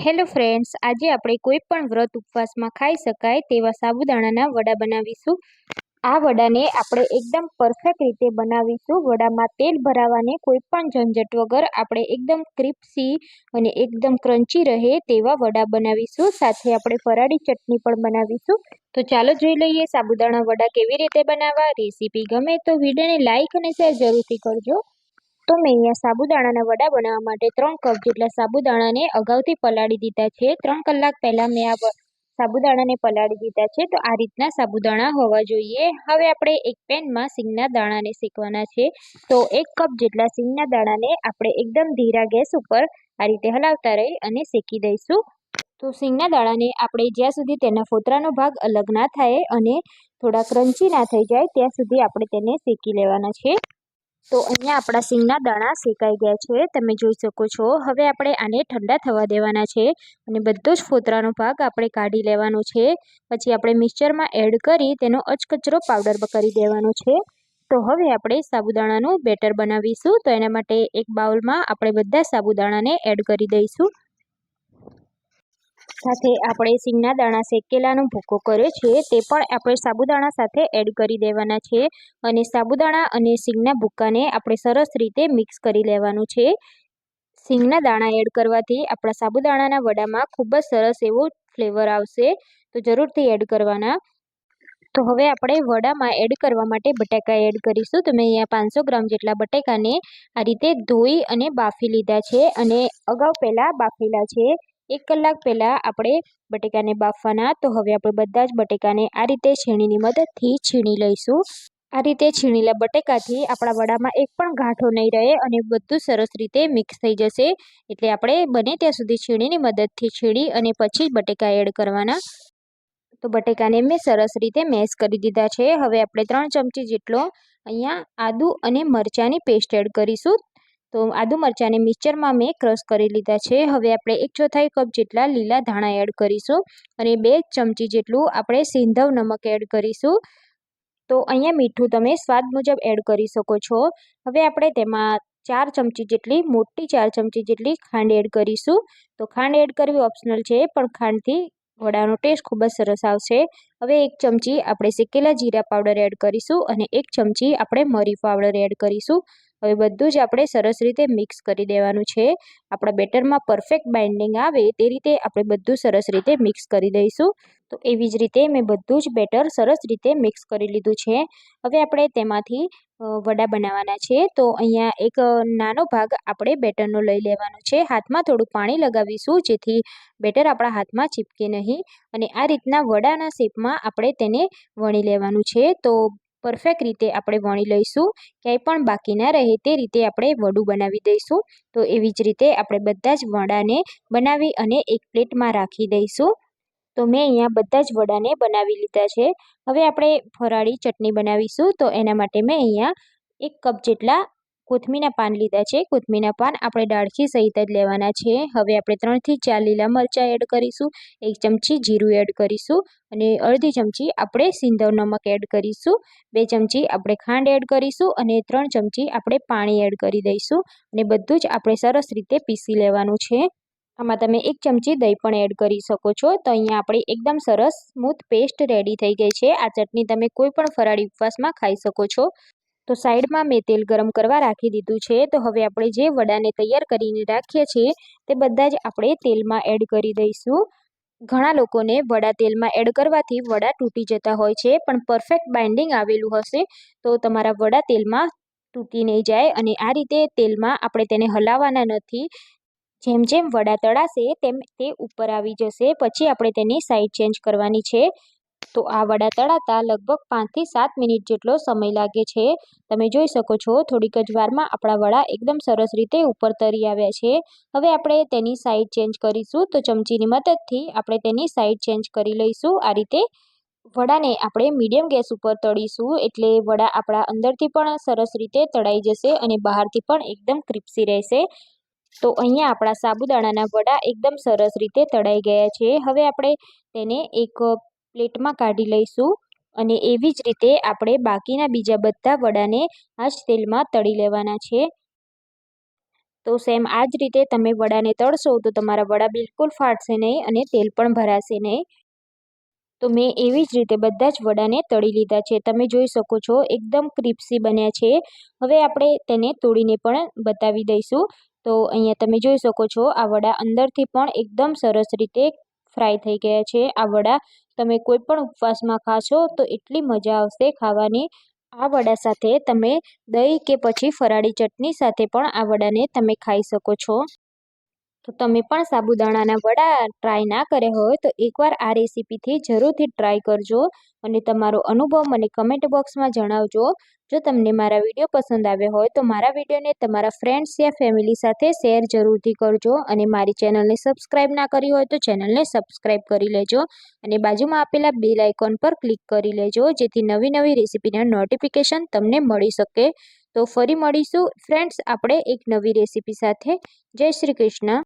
Hello friends, આજે આપણે કોઈ પણ વ્રત ઉપવાસમાં ખાઈ શકાય તેવા સાબુદાણાના વડા બનાવીશું. આ વડાને આપણે એકદમ પરફેક્ટ રીતે બનાવીશું. વડામાં તેલ ભરાવાને કોઈ પણ ઝંઝટ વગર આપણે એકદમ ક્રિસ્પી અને એકદમ ક્રન્ચી રહે તેવા વડા બનાવીશું. સાથે આપણે ફરાળી ચટણી પણ બનાવીશું. તો ચાલો જોઈ લઈએ સાબુદાણા વડા કેવી રીતે બનાવવા. રેસીપી ગમે તો વિડીયોને લાઈક અને શેર જરૂરથી કરજો. તો મેં અહીંયા સાબુદાણાના વડા બનાવવા માટે 3 કપ જેટલા સાબુદાણાને અગાઉથી પલાળી દીધા છે. 3 કલાક પહેલાં મેં આ સાબુદાણાને પલાળી દીધા છે. તો આ રીતના સાબુદાણા હોવા જોઈએ. હવે આપણે એક પેનમાં સિંગના દાણાને શેકવાના છે. તો 1 કપ જેટલા સિંગના દાણાને આપણે એકદમ ધીરા ગેસ ઉપર આ રીતે હલાવતા રહી અને શેકી દઈશું. તો સિંગના દાણાને આપણે જ્યાં સુધી તેના ફોતરાનો ભાગ અલગ ના થાય અને થોડા ક્રન્ચી ના થઈ જાય ત્યાં સુધી આપણે તેને શેકી લેવાના છે. તો અહીંયા આપણા સિંગના દાણા શેકાઈ ગયા છે, તમે જોઈ શકો છો. હવે આપણે આને ઠંડા થવા દેવાના છે અને બધો જ ફોતરાનો ભાગ આપણે કાઢી લેવાનો છે. પછી આપણે મિક્સચરમાં એડ કરી તેનો અચકચરો પાવડર કરી દેવાનો છે. તો હવે આપણે સાબુદાણાનું બેટર બનાવીશું. તો એના માટે એક બાઉલમાં આપણે બધા સાબુદાણાને એડ કરી દઈશું. સાથે આપણે સિંગના દાણા શેકેલાનો ભૂકો કર્યો છે તે પણ આપણે સાબુદાણા સાથે એડ કરી દેવાના છે અને સાબુદાણા અને સિંગના ભૂકાને આપણે સરસ રીતે મિક્સ કરી લેવાનું છે. સિંગના દાણા એડ કરવાથી આપણા સાબુદાણાના વડામાં ખૂબ જ સરસ એવો ફ્લેવર આવશે, તો જરૂરથી એડ કરવાના. તો હવે આપણે વડામાં એડ કરવા માટે બટાકા એડ કરીશું. તો મેં અહીંયા 500 ગ્રામ જેટલા બટાકાને આ રીતે ધોઈ અને બાફી લીધા છે અને અગાઉ પહેલાં બાફેલા છે. 1 કલાક પહેલાં આપણે બટેકાને બાફવાના. તો હવે આપણે બધા જ બટેકાને આ રીતે છીણીની મદદથી છીણી લઈશું. આ રીતે છીણેલા બટેકાથી આપણા વડામાં એક પણ ગાંઠો નહીં રહે અને બધું સરસ રીતે મિક્સ થઈ જશે. એટલે આપણે બને ત્યાં સુધી છીણીની મદદથી છીણી અને પછી જ બટેકા એડ કરવાના. તો બટેકાને મેં સરસ રીતે મેશ કરી દીધા છે. હવે આપણે 3 ચમચી જેટલો અહીંયા આદુ અને મરચાંની પેસ્ટ એડ કરીશું. તો આદુ મરચાંને મિક્સચરમાં મેં ક્રશ કરી લીધા છે. હવે આપણે 1/4 કપ જેટલા લીલા ધાણા એડ કરીશું અને 2 ચમચી જેટલું આપણે સિંધવ નમક એડ કરીશું. તો અહીંયા મીઠું તમે સ્વાદ મુજબ એડ કરી શકો છો. હવે આપણે તેમાં 4 ચમચી જેટલી મોટી 4 ચમચી જેટલી ખાંડ એડ કરીશું. તો ખાંડ એડ કરવી ઓપ્શનલ છે, પણ ખાંડથી વડાનો ટેસ્ટ ખૂબ જ સરસ આવશે. હવે 1 ચમચી આપણે શેકેલા જીરા પાવડર એડ કરીશું અને 1 ચમચી આપણે મરી પાવડર એડ કરીશું. હવે બધું જ આપણે સરસ રીતે મિક્સ કરી દેવાનું છે. આપણા બેટરમાં પરફેક્ટ બાઇન્ડિંગ આવે તે રીતે આપણે બધું સરસ રીતે મિક્સ કરી દઈશું. તો એવી જ રીતે મેં બધું જ બેટર સરસ રીતે મિક્સ કરી લીધું છે. હવે આપણે તેમાંથી વડા બનાવવાના છે. તો અહીંયા એક નાનો ભાગ આપણે બેટરનો લઈ લેવાનો છે. હાથમાં થોડું પાણી લગાવીશું જેથી બેટર આપણા હાથમાં ચીપકે નહીં અને આ રીતના વડાના શેપમાં આપણે તેને વણી લેવાનું છે. તો પરફેક્ટ રીતે આપણે વણી લઈશું, ક્યાંય પણ બાકી ના રહે તે રીતે આપણે વડું બનાવી દઈશું. તો એવી જ રીતે આપણે બધા જ વડાને બનાવી અને એક પ્લેટમાં રાખી દઈશું. તો મેં અહીંયા બધા જ વડાને બનાવી લીધા છે. હવે આપણે ફરાળી ચટણી બનાવીશું. તો એના માટે મેં અહીંયા 1 કપ જેટલા કોથમીના પાન લીધા છે. કોથમીના પાન આપણે દાળચી સહિત જ લેવાના છે. હવે આપણે 3 થી 4 લીલા મરચાં એડ કરીશું, 1 ચમચી જીરું એડ કરીશું અને અડધી ચમચી આપણે સિંધવ નમક એડ કરીશું, 2 ચમચી આપણે ખાંડ એડ કરીશું અને 3 ચમચી આપણે પાણી એડ કરી દઈશું અને બધું જ આપણે સરસ રીતે પીસી લેવાનું છે. આમાં તમે 1 ચમચી દહીં પણ એડ કરી શકો છો. તો અહીંયા આપણી એકદમ સરસ સ્મૂથ પેસ્ટ રેડી થઈ ગઈ છે. આ ચટણી તમે કોઈ પણ ફરાળી ઉપવાસમાં ખાઈ શકો છો. તો સાઈડમાં મેં તેલ ગરમ કરવા રાખી દીધું છે. તો હવે આપણે જે વડાને તૈયાર કરીને રાખીએ છીએ તે બધા જ આપણે તેલમાં એડ કરી દઈશું. ઘણા લોકોને વડા તેલમાં એડ કરવાથી વડા તૂટી જતા હોય છે, પણ પરફેક્ટ બાઇન્ડિંગ આવેલું હશે તો તમારા વડા તેલમાં તૂટી નહીં જાય. અને આ રીતે તેલમાં આપણે તેને હલાવવાના નથી. જેમ જેમ વડા તળાશે તેમ તે ઉપર આવી જશે. પછી આપણે તેની સાઈડ ચેન્જ કરવાની છે. તો આ વડા તળાતા લગભગ 5 થી 7 મિનિટ જેટલો સમય લાગે છે. તમે જોઈ શકો છો થોડીક જ વારમાં આપણા વડા એકદમ સરસ રીતે ઉપર તરી આવ્યા છે. હવે આપણે તેની સાઈડ ચેન્જ કરીશું. તો ચમચીની મદદથી આપણે તેની સાઈડ ચેન્જ કરી લઈશું. આ રીતે વડાને આપણે મીડિયમ ગેસ ઉપર તળીશું એટલે વડા આપણા અંદરથી પણ સરસ રીતે તળાઈ જશે અને બહારથી પણ એકદમ ક્રિસ્પી રહેશે. તો અહીંયા આપણા સાબુદાણાના વડા એકદમ સરસ રીતે તળાઈ ગયા છે. હવે આપણે તેને એક પ્લેટમાં કાઢી લઈશું અને એવી જ રીતે આપણે બાકીના બીજા બધા વડાને આ જ તેલમાં તળી લેવાના છે. તો સેમ આ જ રીતે તમે વડાને તળશો તો તમારા વડા બિલકુલ ફાટશે નહીં અને તેલ પણ ભરાશે નહીં. તો મેં એવી જ રીતે બધા જ વડાને તળી લીધા છે. તમે જોઈ શકો છો એકદમ ક્રિસ્પી બન્યા છે. હવે આપણે તેને તોડીને પણ બતાવી દઈશું. તો અહીંયા તમે જોઈ શકો છો આ વડા અંદરથી પણ એકદમ સરસ રીતે ફ્રાય થઈ ગયા છે. આ વડા તમે કોઈ પણ ઉપવાસમાં ખાશો તો એટલી મજા આવશે ખાવાની. આ વડા સાથે તમે દહીં કે પછી ફરાળી ચટણી સાથે પણ આ વડાને તમે ખાઈ શકો છો. તો તમે પણ સાબુદાણાના વડા ટ્રાય ના કર્યા હોય તો એકવાર આ રેસીપીથી જરૂરથી ટ્રાય કરજો અને તમારો અનુભવ મને કમેન્ટ બોક્સમાં જણાવજો. જો તમને મારા વિડીયો પસંદ આવ્યો હોય તો મારા વિડીયોને તમારા ફ્રેન્ડ્સ યા ફેમિલી સાથે શેર જરૂરથી કરજો અને મારી ચેનલને સબસ્ક્રાઈબ ના કરી હોય તો ચેનલને સબસ્ક્રાઈબ કરી લેજો અને બાજુમાં આપેલા બેલ આઇકોન પર ક્લિક કરી લેજો જેથી નવી નવી રેસીપીના નોટિફિકેશન તમને મળી શકે. તો ફરી મળીશું ફ્રેન્ડ્સ આપણે એક નવી રેસીપી સાથે. જય શ્રી કૃષ્ણ.